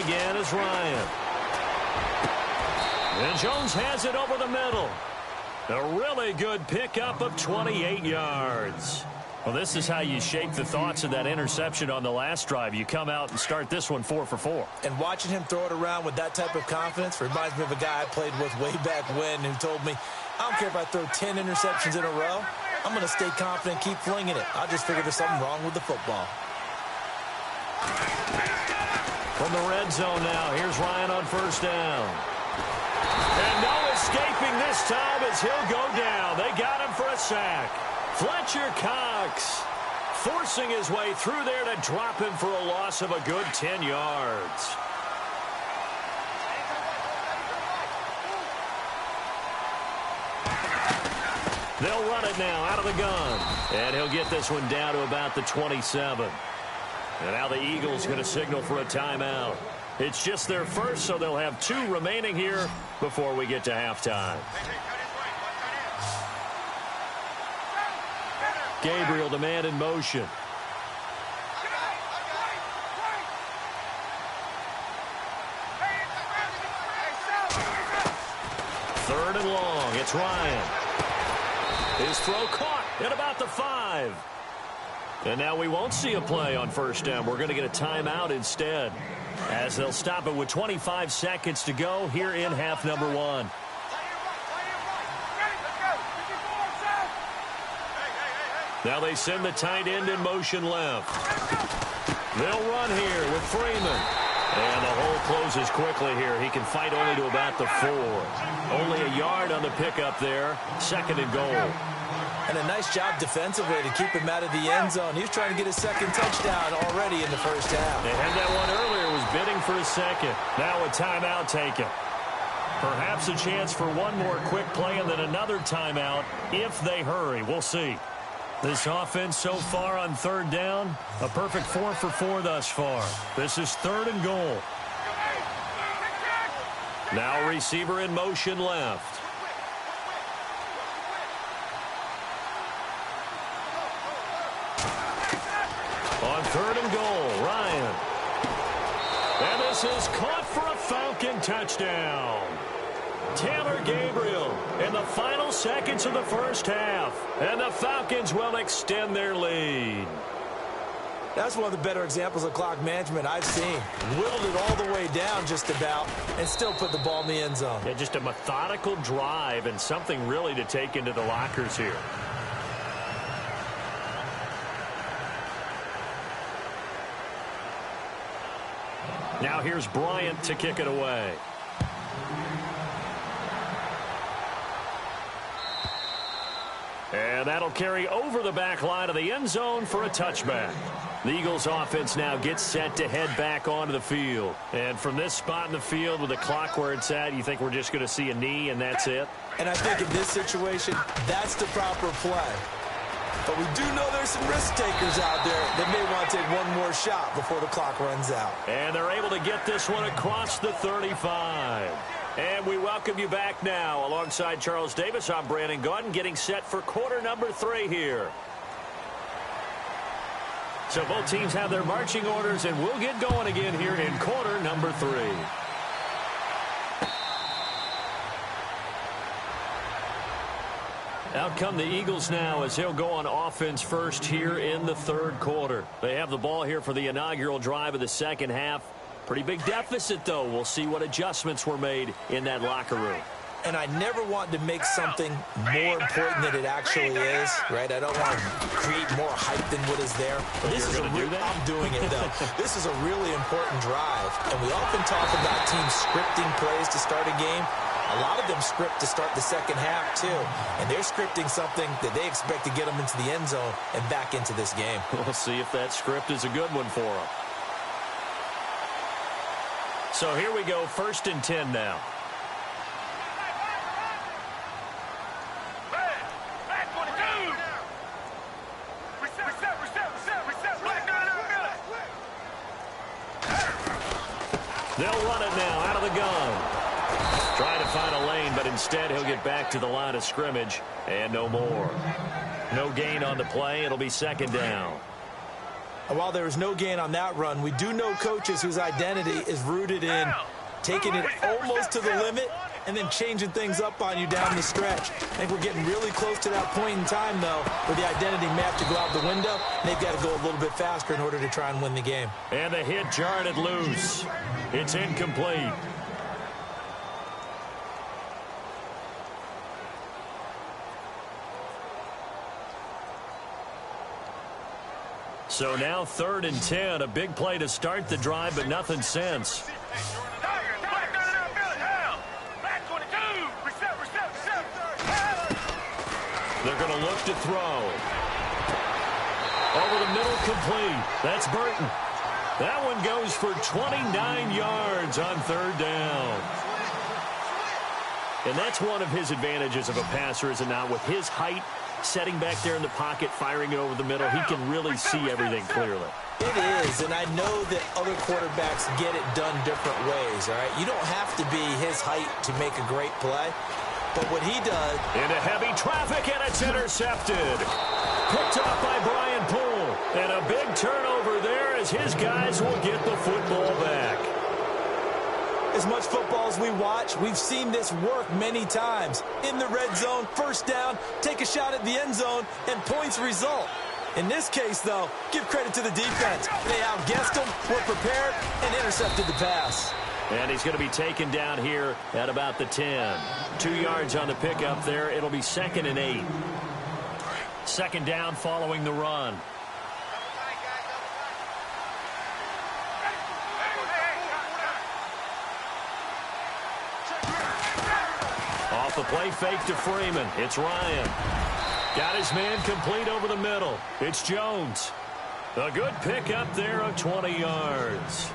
again is Ryan. And Jones has it over the middle. A really good pickup of 28 yards. Well, this is how you shake the thoughts of that interception on the last drive. You come out and start this one 4 for 4. And watching him throw it around with that type of confidence reminds me of a guy I played with way back when who told me, I don't care if I throw 10 interceptions in a row. I'm going to stay confident, keep flinging it. I just figured there's something wrong with the football. From the red zone now, here's Ryan on first down. And no escaping this time as he'll go down. They got him for a sack. Fletcher Cox forcing his way through there to drop him for a loss of a good 10 yards. They'll run it now out of the gun. And he'll get this one down to about the 27. And now the Eagles going to signal for a timeout. It's just their first, so they'll have 2 remaining here before we get to halftime. Gabriel, the man in motion. Third and long. It's Ryan. His throw caught at about the 5. And now we won't see a play on first down. We're going to get a timeout instead, as they'll stop it with 25 seconds to go here in half number 1. Now they send the tight end in motion left. They'll run here with Freeman. And the hole closes quickly here. He can fight only to about the 4. Only a yard on the pickup there. Second and goal. And a nice job defensively to keep him out of the end zone. He was trying to get his second touchdown already in the first half. They had that one earlier, was bidding for a second. Now a timeout taken. Perhaps a chance for one more quick play and then another timeout if they hurry. We'll see. This offense so far on third down, a perfect 4 for 4 thus far. This is third and goal. Now receiver in motion left. On third and goal, Ryan. And this is caught for a Falcon touchdown. Taylor Gabriel in the final seconds of the first half. And the Falcons will extend their lead. That's one of the better examples of clock management I've seen. Whittled it all the way down just about and still put the ball in the end zone. Yeah, just a methodical drive and something really to take into the lockers here. Now here's Bryant to kick it away. And that'll carry over the back line of the end zone for a touchback. The Eagles offense now gets set to head back onto the field. And from this spot in the field with the clock where it's at, you think we're just going to see a knee and that's it? And I think in this situation, that's the proper play. But we do know there's some risk takers out there that may want to take one more shot before the clock runs out. And they're able to get this one across the 35. And we welcome you back now. Alongside Charles Davis, I'm Brandon Gaudin, getting set for quarter number 3 here. So both teams have their marching orders, and we'll get going again here in quarter number 3. Out come the Eagles now as he'll go on offense first here in the third quarter. They have the ball here for the inaugural drive of the second half. Pretty big deficit, though. We'll see what adjustments were made in that locker room. And I never want to make something more important than it actually is, right? I don't want to create more hype than what is there. But this is I'm doing it, though. This is a really important drive. And we often talk about teams scripting plays to start a game. A lot of them script to start the second half, too. And they're scripting something that they expect to get them into the end zone and back into this game. We'll see if that script is a good one for them. So here we go, 1st and 10 now. They'll run it now out of the gun. Trying to find a lane, but instead he'll get back to the line of scrimmage and no more. No gain on the play. It'll be second down. And while there was no gain on that run, we do know coaches whose identity is rooted in taking it almost to the limit and then changing things up on you down the stretch. I think we're getting really close to that point in time, though, where the identity may have to go out the window, and they've got to go a little bit faster in order to try and win the game. And the hit jarred it loose. It's incomplete. So now 3rd and 10, a big play to start the drive, but nothing since. They're going to look to throw. Over the middle, complete. That's Burton. That one goes for 29 yards on 3rd down. And that's one of his advantages of a passer, is it not? With his height, setting back there in the pocket, firing it over the middle, he can really see everything clearly. It is, and I know that other quarterbacks get it done different ways, all right? You don't have to be his height to make a great play. But what he does... Into heavy traffic, and it's intercepted. Picked up by Brian Poole. And a big turnover there as his guys will get the football back. As much football as we watch, we've seen this work many times. In the red zone, first down, take a shot at the end zone, and points result. In this case, though, give credit to the defense. They outguessed them, were prepared, and intercepted the pass. And he's going to be taken down here at about the 10. 2 yards on the pickup there. It'll be 2nd and 8. 2nd down following the run. Off the play fake to Freeman. It's Ryan. Got his man complete over the middle. It's Jones. A good pickup there of 20 yards.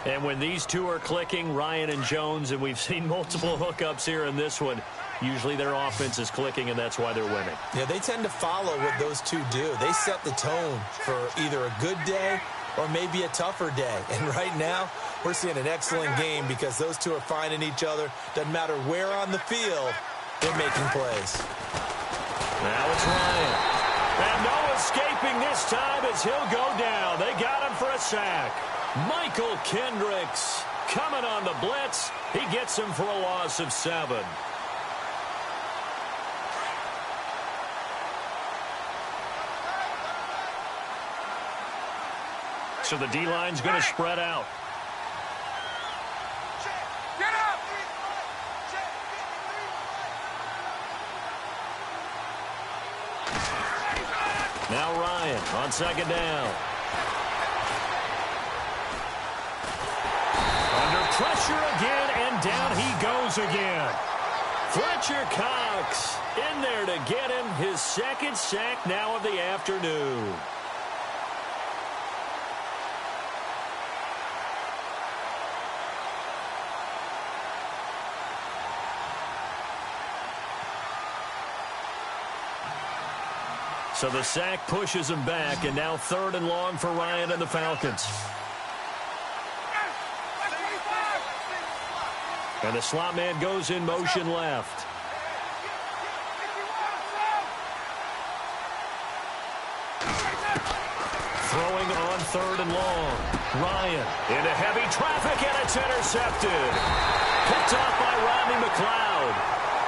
And when these two are clicking, Ryan and Jones, and we've seen multiple hookups here in this one, usually their offense is clicking, and that's why they're winning. Yeah, they tend to follow what those two do. They set the tone for either a good day or maybe a tougher day. And right now, we're seeing an excellent game because those two are finding each other. Doesn't matter where on the field, they're making plays. Now it's Ryan. And no escaping this time as he'll go down. They got him for a sack. Michael Kendricks coming on the blitz. He gets him for a loss of 7. So the D-line's going to spread out. Now Ryan on 2nd down. Under pressure again, and down he goes again. Fletcher Cox in there to get him his 2nd sack now of the afternoon. So the sack pushes him back, and now 3rd and long for Ryan and the Falcons. And the slot man goes in motion left. Throwing on 3rd and long. Ryan into heavy traffic, and it's intercepted. Picked off by Rodney McLeod.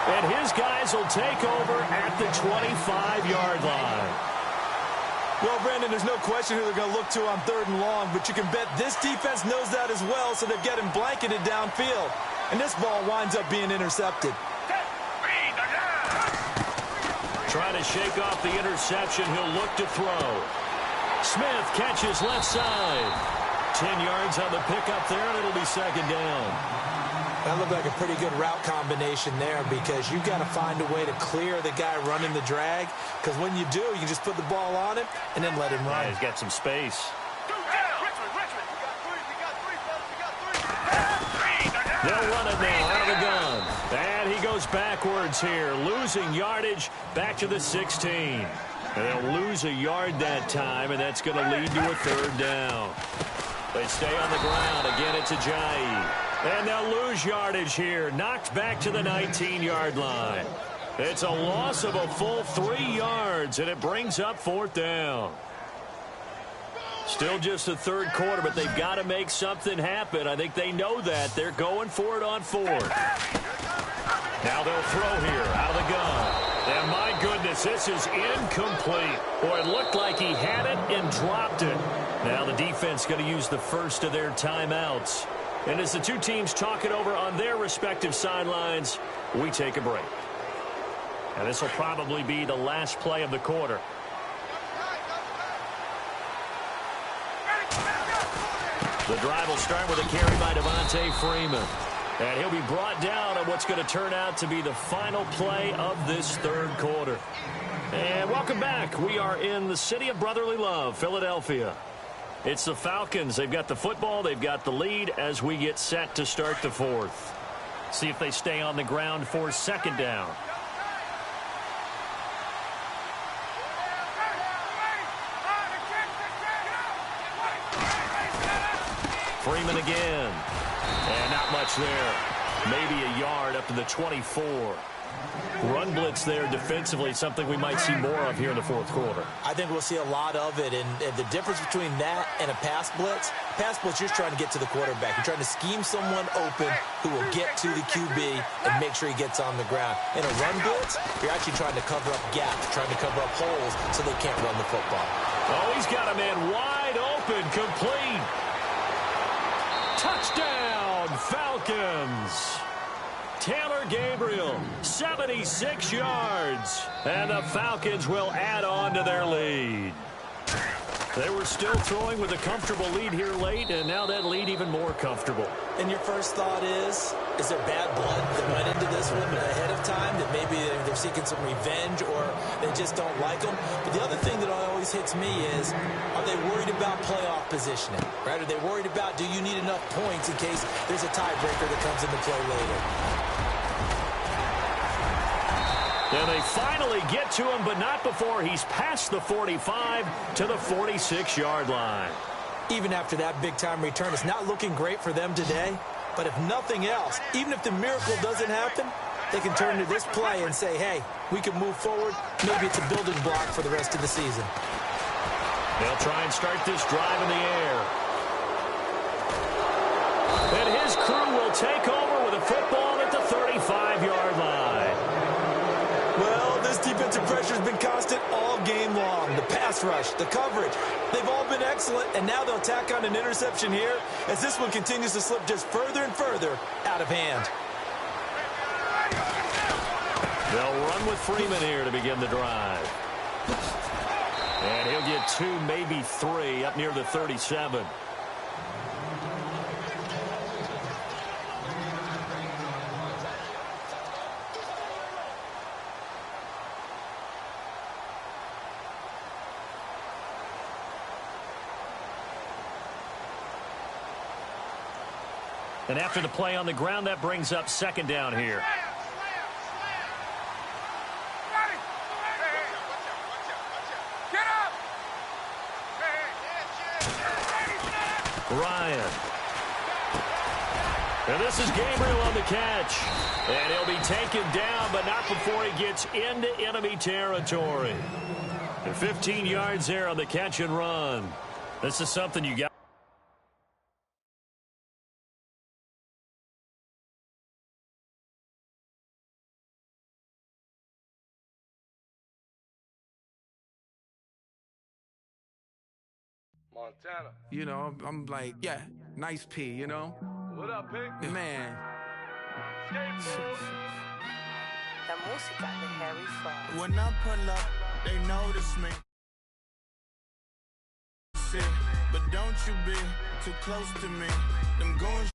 And his guys will take over at the 25-yard line. Well, Brandon, there's no question who they're going to look to on 3rd and long, but you can bet this defense knows that as well, so they're getting blanketed downfield. And this ball winds up being intercepted. Trying to shake off the interception. He'll look to throw. Smith catches left side. 10 yards on the pickup there, and it'll be 2nd down. That looked like a pretty good route combination there because you've got to find a way to clear the guy running the drag, because when you do, you can just put the ball on him and then let him run. Yeah, he's got some space. They'll run it now out of the gun. And he goes backwards here, losing yardage back to the 16. And they'll lose a yard that time, and that's going to lead to a 3rd down. They stay on the ground. Again, it's Ajayi. And they'll lose yardage here. Knocked back to the 19-yard line. It's a loss of a full 3 yards, and it brings up 4th down. Still just the third quarter, but they've got to make something happen. I think they know that. They're going for it on fourth. Now they'll throw here out of the gun. And my goodness, this is incomplete. Boy, it looked like he had it and dropped it. Now the defense going to use the first of their timeouts. And as the two teams talk it over on their respective sidelines, we take a break. And this will probably be the last play of the quarter. The drive will start with a carry by Devontae Freeman. And he'll be brought down on what's going to turn out to be the final play of this third quarter. And welcome back. We are in the city of brotherly love, Philadelphia. It's the Falcons. They've got the football. They've got the lead as we get set to start the fourth. See if they stay on the ground for second down. Freeman again. And not much there. Maybe a yard up to the 24. Run blitz there defensively, something we might see more of here in the fourth quarter. I think we'll see a lot of it, and the difference between that and a pass blitz, you're trying to get to the quarterback. You're trying to scheme someone open who will get to the QB and make sure he gets on the ground. In a run blitz, you're actually trying to cover up gaps, trying to cover up holes so they can't run the football. Oh, he's got a man wide open, complete. Touchdown, Falcons. Taylor Gabriel, 76 yards. And the Falcons will add on to their lead. They were still throwing with a comfortable lead here late, and now that lead even more comfortable. And your first thought is there bad blood that went into this one ahead of time, that maybe they're seeking some revenge or they just don't like them? But the other thing that always hits me is, are they worried about playoff positioning? Right? Are they worried about, do you need enough points in case there's a tiebreaker that comes into play later? And they finally get to him, but not before he's past the 45 to the 46-yard line. Even after that big-time return, it's not looking great for them today. But if nothing else, even if the miracle doesn't happen, they can turn to this play and say, hey, we can move forward. Maybe it's a building block for the rest of the season. They'll try and start this drive in the air. And his crew will take over with a football at the 35-yard line. Well, this defensive pressure has been constant all game long. The pass rush, the coverage, they've all been excellent, and now they'll tack on an interception here as this one continues to slip just further and further out of hand. They'll run with Freeman here to begin the drive. And he'll get 2, maybe 3 up near the 37. And after the play on the ground, that brings up second down here. Ryan. And this is Gabriel on the catch. And he'll be taken down, but not before he gets into enemy territory. And 15 yards there on the catch and run. This is something you got. Montana. You know, I'm like, yeah, nice P, you know? What up, Pig? Man. La música de Harry Fraud. When I pull up, they notice me. But don't you be too close to me. Them goons